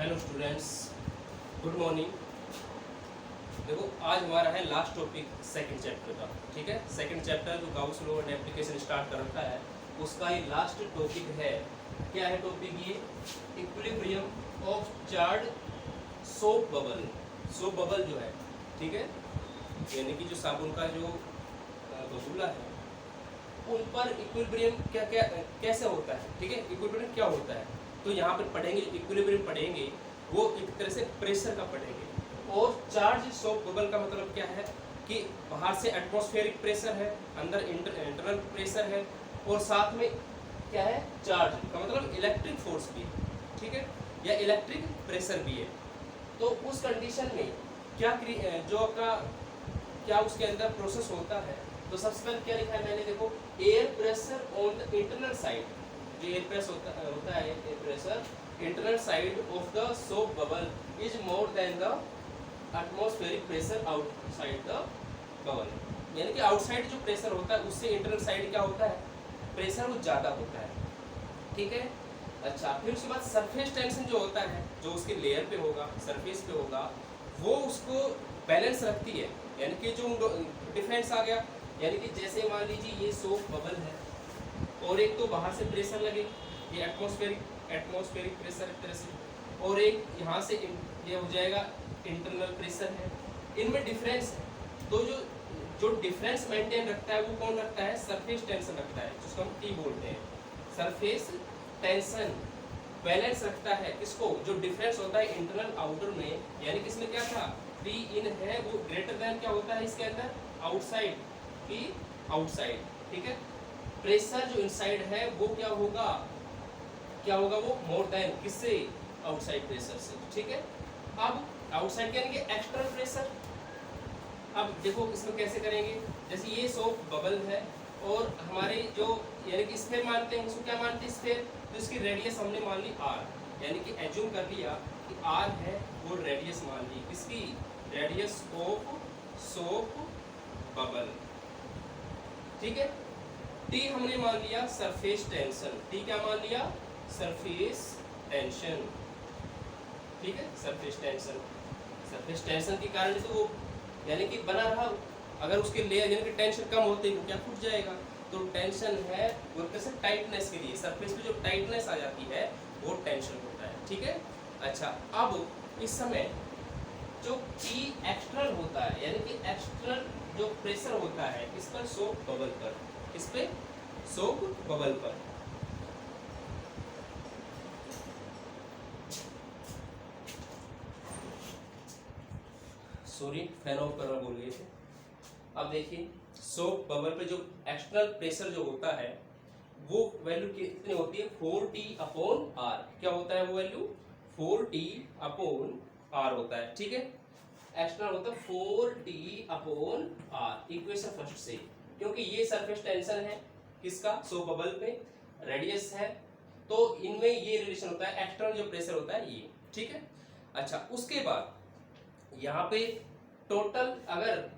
Hello students, good morning. देखो आज हमारा है लास्ट टॉपिक सेकंड चैप्टर का। ठीक है, सेकंड चैप्टर जो Gauss law and application start कर रखा है उसका ये लास्ट टॉपिक है। क्या है टॉपिक ये? Equilibrium of charge soap bubble. Soap bubble जो है, ठीक है, यानी कि जो साबुन का जो बबूला है उन पर इक्विलिब्रियम क्या क्या कैसे होता है। ठीक है, इक्विलिब्रियम क्या होता है तो यहाँ पर पढ़ेंगे। इक्विलिब्रियम पढ़ेंगे वो एक तरह से प्रेशर का पढ़ेंगे। और चार्ज सोप बबल का मतलब क्या है कि बाहर से एटमॉस्फेरिक प्रेशर है, अंदर इंटरनल प्रेशर है, और साथ में क्या है, चार्ज का मतलब इलेक्ट्रिक फोर्स भी है। ठीक है, या इलेक्ट्रिक प्रेशर भी है। तो उस कंडीशन में क्या जो आपका क्या उसके अंदर प्रोसेस होता है। तो सबसे पहले क्या लिखा है मैंने, देखो, air pressure on the internal side. जो एयर प्रेशर होता है air pressure internal side of the soap bubble is more than the atmospheric pressure outside the bubble. यानी कि आउटसाइड जो प्रेशर होता है उससे इंटरनल साइड क्या होता है, प्रेशर वो ज़्यादा होता है। ठीक है, अच्छा, फिर उसके बाद सरफेस टेंशन जो होता है, जो उसके लेयर पे होगा, सरफेस पे होगा, वो उसको बैलेंस रखती है। यानी कि जो डिफरेंस आ गया, यानी कि जैसे मान लीजिए ये सोप बबल है और एक तो बाहर से प्रेशर लगे, ये एटमॉस्फेरिक प्रेशर एक तरह से, और एक यहाँ से ये हो जाएगा इंटरनल प्रेशर है। इनमें डिफरेंस है। तो जो जो डिफरेंस मेंटेन रखता है वो कौन रखता है, सरफेस टेंशन रखता है, जिसको हम टी बोलते हैं। सरफेस टेंशन बैलेंस रखता है किसको, जो डिफरेंस होता है इंटरनल आउटर में। यानी कि इसमें क्या था, पी इन है वो ग्रेटर देन क्या होता है इसके अंदर, आउटसाइड, पी आउटसाइड। ठीक है, प्रेशर जो इनसाइड है वो क्या होगा वो मोर देन किससे, आउटसाइड प्रेशर से। ठीक है, अब आउटसाइड यानी कि एक्सटर्नल प्रेशर। अब देखो इसमें कैसे करेंगे, जैसे ये सोप बबल है और हमारे जो यानी कि स्फीयर मानते हैं, इसको क्या मानते हैं, स्फीयर। तो इसकी रेडियस हमने मान ली आर, यानी कि एज्यूम कर लिया कि आर है वो रेडियस मान ली, किसकी, रेडियस ऑफ सोप बबल। ठीक है, टी हमने मान लिया सरफेस टेंशन। टी क्या मान लिया, सरफेस टेंशन। ठीक है, सरफेस टेंशन। सरफेस टेंशन के कारण तो वो यानी कि बना रहा, अगर उसके लेयर यानी कि टेंशन कम होते ही वो क्या फूट जाएगा। तो टेंशन है वो कैसे, टाइटनेस के लिए, सरफेस पे जो टाइटनेस आ जाती है वो टेंशन होता है। ठीक है, अच्छा, अब इस समय जो पी एक्सटर्नल होता है, यानी कि एक्सटर्नल जो प्रेशर होता है इस पर, सोप बबल पर, इस पे सोप बबल पर, सॉरी फैन ऑफ करना भूल गए थे। अब देखिए सोप बबल पे जो एक्सटर्नल प्रेशर जो होता है वो वैल्यू कितनी होती है, 4T अपॉन R। क्या होता है वो वैल्यू, 4T अपॉन R होता है। ठीक है, एक्सटर्नल होता है 4T upon R, equation first से, क्योंकि ये सरफेस टेंशन है किसका, सोप बबल पे, रेडियस है, तो इनमें ये रिलेशन होता है, एक्सटर्नल जो प्रेशर होता है ये। ठीक है, अच्छा, उसके बाद यहाँ पे टोटल अगर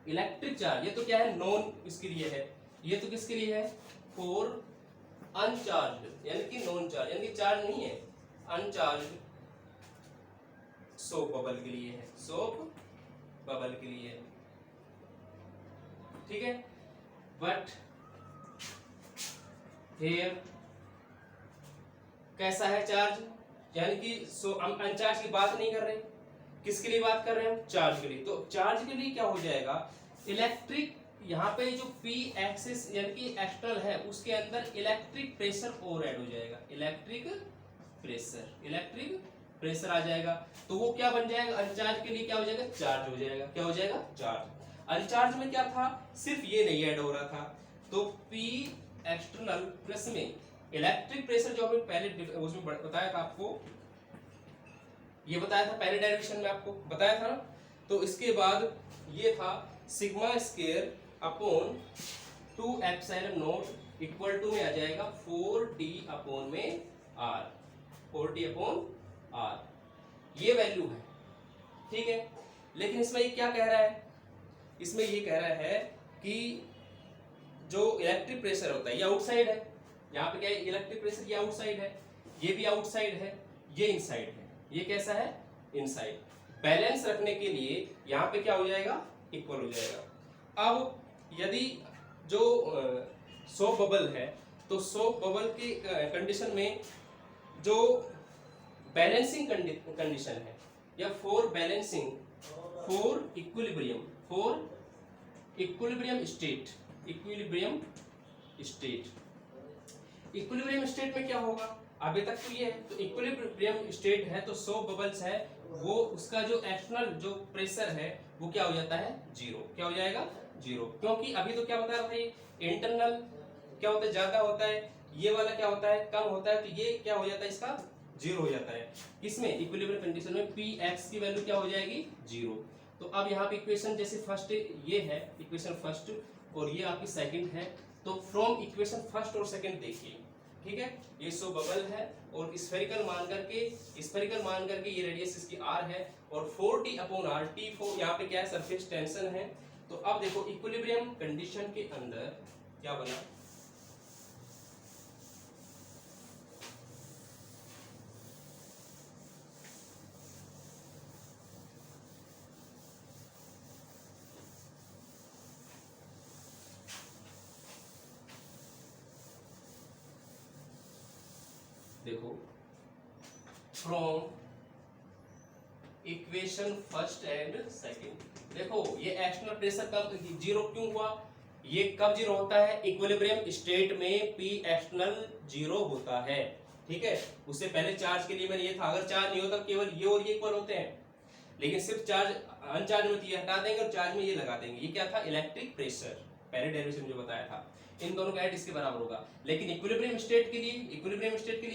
इलेक्ट्रिक चार्ज, ये तो क्या है, नॉन इसके लिए है, ये तो किसके लिए है, फॉर अनचार्ज यानी कि नॉन चार्ज, यानी कि चार्ज नहीं है, अनचार्ज सोप बबल के लिए है, सोप बबल के लिए है। ठीक है, बट हियर कैसा है चार्ज, यानी कि हम अनचार्ज की बात नहीं कर रहे, किसके लिए बात कर रहे हैं हम, चार्ज के लिए। तो चार्ज के लिए क्या हो जाएगा, इलेक्ट्रिक, यहाँ पे जो पी एक्सिस यानी कि एक्सटर्नल है उसके अंदर इलेक्ट्रिक प्रेशर और ऐड हो जाएगा, इलेक्ट्रिक प्रेशर आ जाएगा। तो वो क्या बन जाएगा, अनचार्ज के लिए क्या हो जाएगा, चार्ज हो जाएगा। क्या हो जाएगा, चार्ज। अनचार्ज में क्या था, सिर्फ ये नहीं ऐड हो रहा था। तो पी एक्सटर्नल प्लस में इलेक्ट्रिक प्रेशर जो हमें पहले उसमें बताया था आपको, ये बताया था पहले डायरेक्शन में आपको बताया था ना। तो इसके बाद ये था sigma square upon 2 epsilon not equal to में आ जाएगा 4T अपॉन में R, 4T अपॉन R, ये वैल्यू है। ठीक है, लेकिन इसमें ये क्या कह रहा है, इसमें ये कह रहा है कि जो इलेक्ट्रिक प्रेशर होता है ये आउटसाइड है, यहाँ पे क्या है, इलेक्ट्रिक प्रेशर ये आउटसाइड है, ये भी आउटसाइड है, ये इनसाइड है, ये कैसा है, इनसाइड। बैलेंस रखने के लिए यहाँ पे क्या हो जाएगा, इक्वल हो जाएगा। अब यदि जो सोप बबल है, तो सोप बबल की कंडीशन में जो बैलेंसिंग कंडीशन है, या for balancing, for equilibrium state, equilibrium state में क्या होगा, अभी तक तो ये है, तो इक्विलिब्रियम स्टेट है तो सोप बबल्स है, वो उसका जो एक्सटर्नल जो प्रेशर है वो क्या हो जाता है, जीरो। क्या हो जाएगा, जीरो, क्योंकि अभी तो क्या बता रहा था, ये इंटरनल क्या होता है, ज्यादा होता है, ये वाला क्या होता है, कम होता है, तो ये क्या हो जाता है, इसका जीरो हो जाता है। इसमें इक्विलिब्रियम कंडीशन में पी एक्स की वैल्यू क्या हो जाएगी, जीरो। तो अब यहाँ पे इक्वेशन जैसे फर्स्ट ये है, इक्वेशन फर्स्ट, और ये आपकी सेकंड है, तो फ्रॉम इक्वेशन फर्स्ट और सेकंड देखिए, ठीक है, ये सो बबल है और स्फेरिकल मान करके ये रेडियस इसकी r है, और 4t अपॉन r, t4 यहाँ पे क्या है, सरफेस टेंशन है। तो अब देखो इक्विलिब्रियम कंडीशन के अंदर क्या बना, देखो from equation first and second, देखो ये एक्सटर्नल प्रेशर कब जीरो क्यों हुआ, ये कब जीरो होता है, इक्विलिब्रियम स्टेट में पी एक्सटर्नल जीरो होता है, ठीक है। उससे पहले चार्ज के लिए मैंने ये था, अगर चार्ज नहीं होता केवल ये और ये इक्वल होते हैं, लेकिन सिर्फ चार्ज अनचार्ज में ये हटा देंगे और चार्ज में ये लगा देंगे, ये क्या था, इलेक्ट्रिक प्रेशर, पहले डेरिवेशन जो बताया था, इन दोनों का ऐड इसके बराबर होगा। लेकिन इक्विलिब्रियम स्टेट के लिए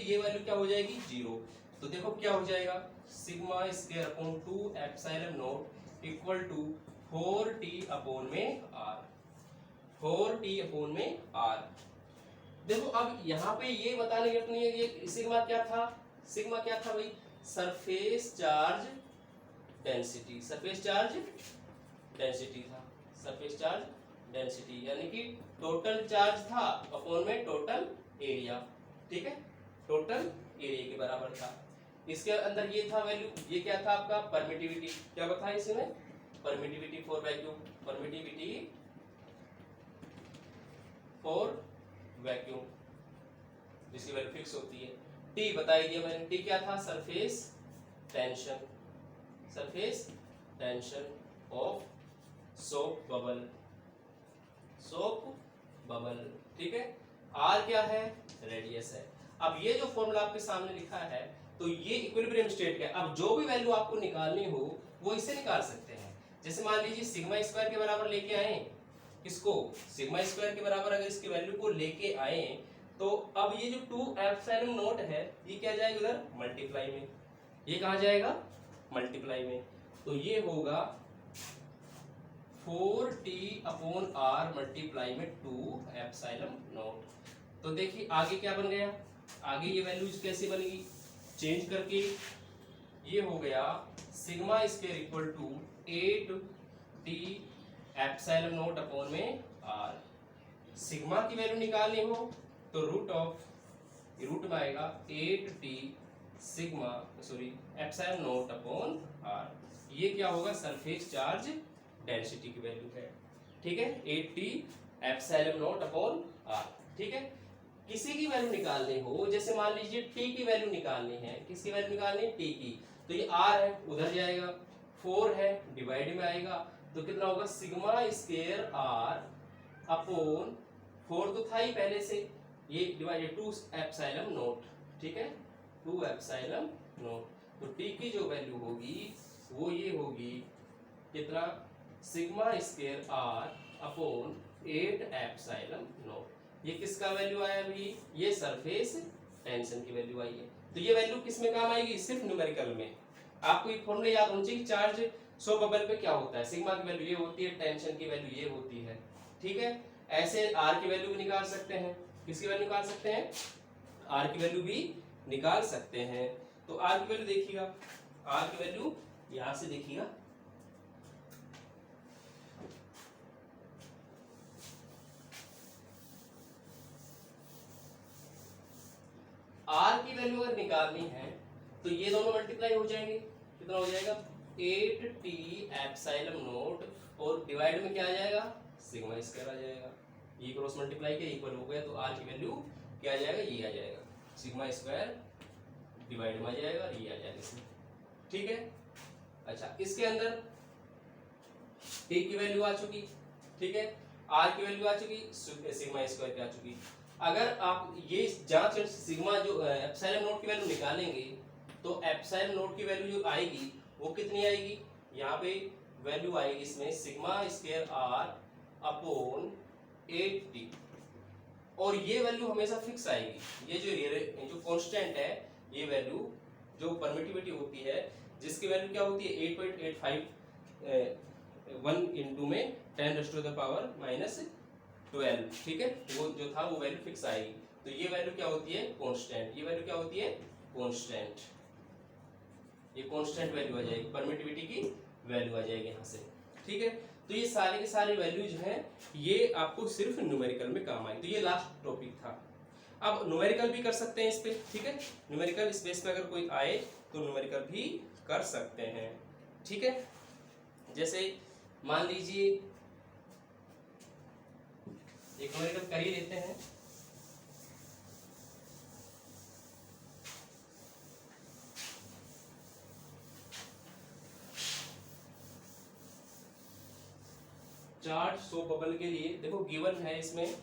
ये वैल्यू क्या हो जाएगी, जीरो। तो देखो क्या हो जाएगा, sigma square upon 2 epsilon not equal to 4t upon में r, 4t अपॉन में r। देखो अब यहाँ पे ये बताने की जरूरत नहीं है, ये सिग्मा क्या था, भाई, सरफेस चार्ज डेंसिटी, यानी कि टोटल चार्ज था अपॉन में टोटल एरिया, ठीक है, टोटल एरिया के बराबर था। इसके अंदर ये था वैल्यू, ये क्या था आपका, परमिटिविटी, क्या बताया इसमें, परमिटिविटी फॉर वैक्यूम, जिसकी वैल्यू फिक्स होती है। टी बता दिया मैंने, टी क्या था, surface tension of soap bubble, ठीक है। आर क्या है, रेडियस है। अब ये जो फॉर्मूला आपके सामने लिखा है, तो ये इक्विलिब्रियम स्टेट है। अब जो भी वैल्यू आपको निकालनी हो वो इससे निकाल सकते हैं। जैसे मान लीजिए सिग्मा स्क्वायर के बराबर लेके आए, किसको, सिग्मा स्क्वायर के बराबर अगर इसकी वैल्यू को लेके आए, तो अब ये जो 2 एप्सिलॉन नॉट है, ये क्या जाएगा उधर मल्टीप्लाई में, ये कहाँ जाएगा, मल्टीप्लाई में, तो ये होगा 4t अपॉन r मल्टीप्लाई में 2 एप्सिलॉन नॉट। तो देखिए आगे क्या बन गया, आगे ये वैल्यूज कैसे बनेगी, चेंज करके ये हो गया sigma square equal to 8t epsilon not upon में r। सिग्मा की वैल्यू निकालनी हो तो रूट में आएगा 8t sigma epsilon not upon r। ये क्या होगा, सरफेस चार्ज डेंसिटी की वैल्यू है, ठीक है, 8t epsilon not upon r, ठीक है। किसी की वैल्यू निकालनी हो, जैसे मान लीजिए t की वैल्यू निकालनी है, किसकी वैल्यू निकालनी है, t की, तो ये r है उधर जाएगा, 4 है डिवाइड में आएगा, तो कितना होगा, सिग्मा स्क्वायर r अपॉन 4 तो था ही पहले से, ये डिवाइडेड 2 एप्सिलॉन नॉट, ठीक है, 2 एप्सिलॉन नॉट। तो t की जो वैल्यू होगी वो ये होगी कितना, sigma square r upon 8 epsilon not. ये किसका वैल्यू आया अभी, ये सरफेस टेंशन की वैल्यू आई है। तो ये वैल्यू किस में काम आएगी, सिर्फ न्यूमेरिकल में। आपको एक फॉर्मूला याद होना चाहिए, चार्ज सो बबल पे क्या होता है, सिग्मा की वैल्यू ये होती है, टेंशन की वैल्यू ये होती है, ठीक है। ऐसे आर की वैल्यू भी निकाल सकते हैं, किसकी वैल्यू निकाल सकते हैं, आर की वैल्यू भी निकाल सकते हैं। तो आर की वैल्यू देखिएगा, आर की वैल्यू यहां से देखिएगा, आर की वैल्यू अगर निकालनी है तो ये दोनों मल्टीप्लाई हो जाएंगे, कितना हो जाएगा 8t एप्सिलॉन नॉट, और डिवाइड में क्या आ जाएगा सिग्मा स्क्वायर आ जाएगा। ये क्रॉस मल्टीप्लाई के इक्वल हो गया, तो r की वैल्यू क्या आ जाएगा, ये आ जाएगा सिग्मा स्क्वायर डिवाइड में आ जाएगा, ये आ जाएगा इसमें, ठीक है। अच्छा, इसके अंदर t की वैल्यू आ चुकी, ठीक है, r की वैल्यू आ चुकी, सिग्मा स्क्वायर की आ चुकी। अगर आप ये जांच सिग्मा जो एप्सिलॉन नॉट की वैल्यू निकालेंगे, तो एप्सिलॉन नॉट की वैल्यू जो आएगी वो कितनी आएगी, यहाँ पे वैल्यू आएगी इसमें sigma square r upon 8t, और ये वैल्यू हमेशा फिक्स आएगी। ये जो कांस्टेंट है, ये वैल्यू जो परमिटिविटी होती है, जिसकी वैल्यू क्या होती है 8.85 1 इंटू में 10⁻⁻12, ठीक है, वो जो था वो वैल्यू फिक्स आएगी। तो ये वैल्यू क्या होती है कांस्टेंट, ये वैल्यू क्या होती है कांस्टेंट, ये कांस्टेंट वैल्यू आ जाएगी, परमिटिविटी की वैल्यू आ जाएगी यहाँ से, ठीक है। तो ये सारे के सारे वैल्यूज हैं, ये आपको सिर्फ न्यूमेरिकल में काम आएगी। तो ये लास्ट टॉपिक था। अब न्यूमेरिकल भी कर सकते हैं इस पे, ठीक है, न्यूमेरिकल स्पेस पे अगर कोई आए तो न्यूमेरिकल भी कर सकते हैं, ठीक है। जैसे मान लीजिए एक न्यूमेरिकल कर ही लेते हैं। चार्ट सो बबल के लिए देखो गिवन है इसमें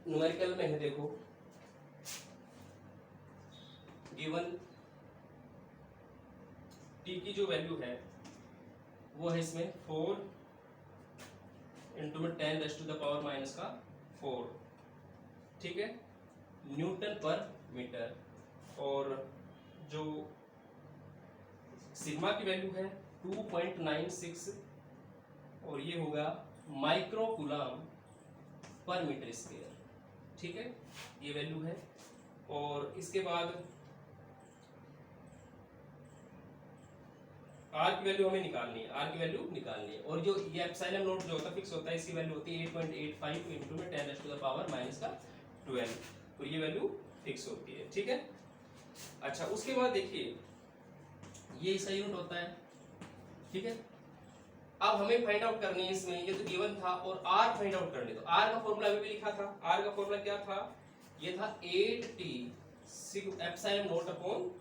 न्यूमेरिकल में है, देखो गिवन टी की जो वैल्यू है वो है इसमें 4 इंटू में 10⁻⁻⁴, ठीक है, न्यूटन पर मीटर, और जो सिग्मा की वैल्यू है 2.96, और ये होगा माइक्रो कूलम पर मीटर स्क्वायर, ठीक है, ये वैल्यू है। और इसके बाद आर की वैल्यू हमें निकालनी है, आर की वैल्यू निकालनी है, और जो ये एप्सिलॉन नॉट जो होता है फिक्स होता है, इसकी वैल्यू होती है 8.85 इंटू में 10⁻⁻12, तो ये वैल्यू फिक्स होती है, ठीक है। अच्छा, उसके बाद देखिए ये इसका यूनिट होता है, ठीक है। अब हमें फाइंड आउट करनी है इसमें, ये तो गिवन था, और आर फाइंड आउट करनी है। तो आर का फॉर्मूला अभी भी लिखा था, आर का फॉर्मूला क्या था, ये था 8t epsilon not upon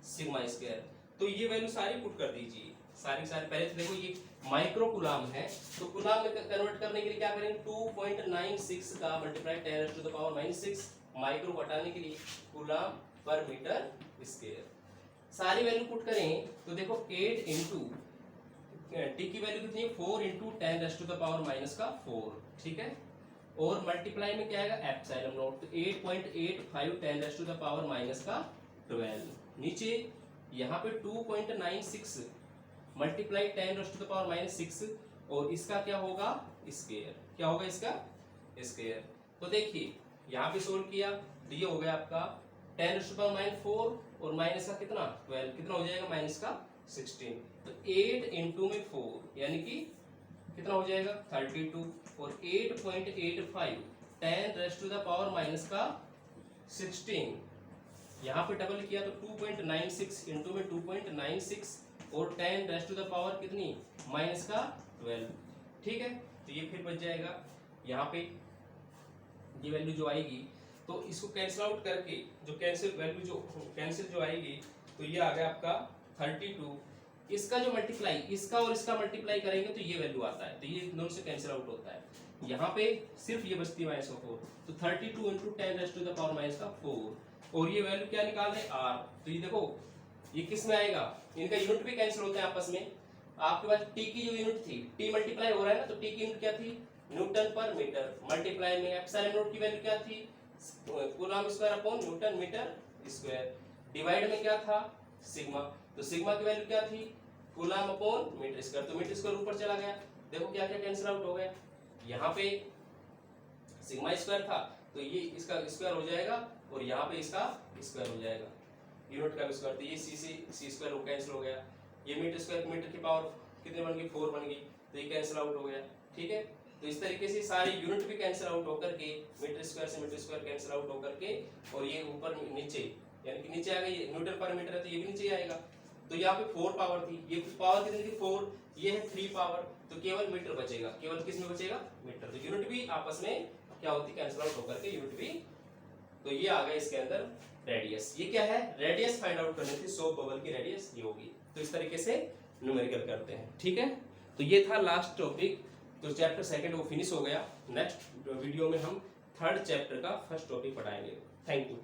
sigma square. तो ये वैल्यू सारी पुट कर दीजिए, सारी पहले तो देखो ये माइक्रो कूलम है, तो कूलम में कन्वर्ट करने के लिए क्या करेंगे 2.96 का मल्टीप्लाई 10⁻⁻6, माइक्रो हटाने के लिए कूलम पर मीटर स्क्वायर। सारी वैल्यू पुट करें तो देखो 8 इंटू टी की वैल्यू कितनी है 4 इंटू 10⁻⁻4, ठीक है, और मल्टीप्लाई में क्या आएगा एप्सिलॉन नॉट, तो 8.85 10⁻⁻12, नीचे यहाँ पे 2.96 मल्टीप्लाई 10⁻⁻6, और इसका क्या होगा स्क्वायर, क्या होगा इसका स्क्वायर। तो देखिए यहाँ पे सोल्व किया तो ये हो गया आपका 10⁻⁴, और माइनस का कितना 12, कितना हो जाएगा माइनस का 16। तो 8 इंटू में 4 यानी कि कितना हो जाएगा 32, और 8.85 10⁻⁻16, यहाँ पे डबल किया तो 2.96 इंटू में 2.96, और 10⁻⁻ कितनी माइनस का 12, ठीक है। तो ये फिर बच जाएगा यहाँ पे ये वैल्यू जो आएगी, तो इसको कैंसिल आउट करके जो कैंसिल जो आएगी, तो ये आ गया आपका 32। इसका जो मल्टीप्लाई, इसका और इसका मल्टीप्लाई करेंगे तो ये वैल्यू आता है, तो ये दोनों से कैंसिल आउट होता है। यहाँ पे सिर्फ ये बचती है -4, तो 32 इंटू 10⁻⁻4, और ये वैल्यू क्या निकाल रहे हैं आर। तो ये देखो ये किस में आएगा, इनका यूनिट भी कैंसिल होता है आपस में। आपके पास टी की जो यूनिट थी, टी मल्टीप्लाई हो रहा है ना, तो टी की यूनिट क्या थी न्यूटन पर मीटर, मल्टीप्लाई में एप्सिलॉन नॉट की वैल्यू क्या थी coulomb square upon newton metre square, divide में क्या था सिग्मा, तो सिग्मा की वैल्यू क्या थी कूलम अपॉन मीटर स्क्वायर, तो मीटर स्क्वायर ऊपर चला गया, देखो क्या क्या कैंसिल आउट हो गया। यहाँ पे सिग्मा स्क्वायर था तो ये इसका स्क्वायर हो जाएगा, और यहाँ पे इसका स्क्वायर हो जाएगा, यूनिट का स्क्वायर, तो ये सी स्क्वायर कैंसिल हो गया, ये मीटर स्क्वायर मीटर की पावर कितनी बन गई 4 बन गई, तो ये कैंसिल आउट हो गया, ठीक है। तो तो इस तरीके से सारे यूनिट भी कैंसिल आउट होकर के मीटर स्क्वायर कैंसिल आउट होकर के और ये ऊपर नीचे यानी कि नीचे आ गई न्यूटन पर मीटर है तो ये भी नीचे आएगा। तो यहाँ पे 4 पावर थी, ये पावर कितनी थी 4, ये है 3 पावर, तो केवल मीटर बचेगा, केवल किस में बचेगा मीटर। तो यूनिट भी आपस में क्या होती है कैंसिल आउट होकर के यूनिट भी। तो ये आ गया इसके अंदर रेडियस। ये क्या है रेडियस फाइंड आउट करनी थी, सोप बबल की रेडियस ये होगी। तो इस तरीके से न्यूमेरिकल करते हैं, ठीक है। तो ये था लास्ट टॉपिक, तो चैप्टर सेकंड वो फिनिश हो गया। नेक्स्ट वीडियो में हम थर्ड चैप्टर का फर्स्ट टॉपिक पढ़ाएंगे। Thank you.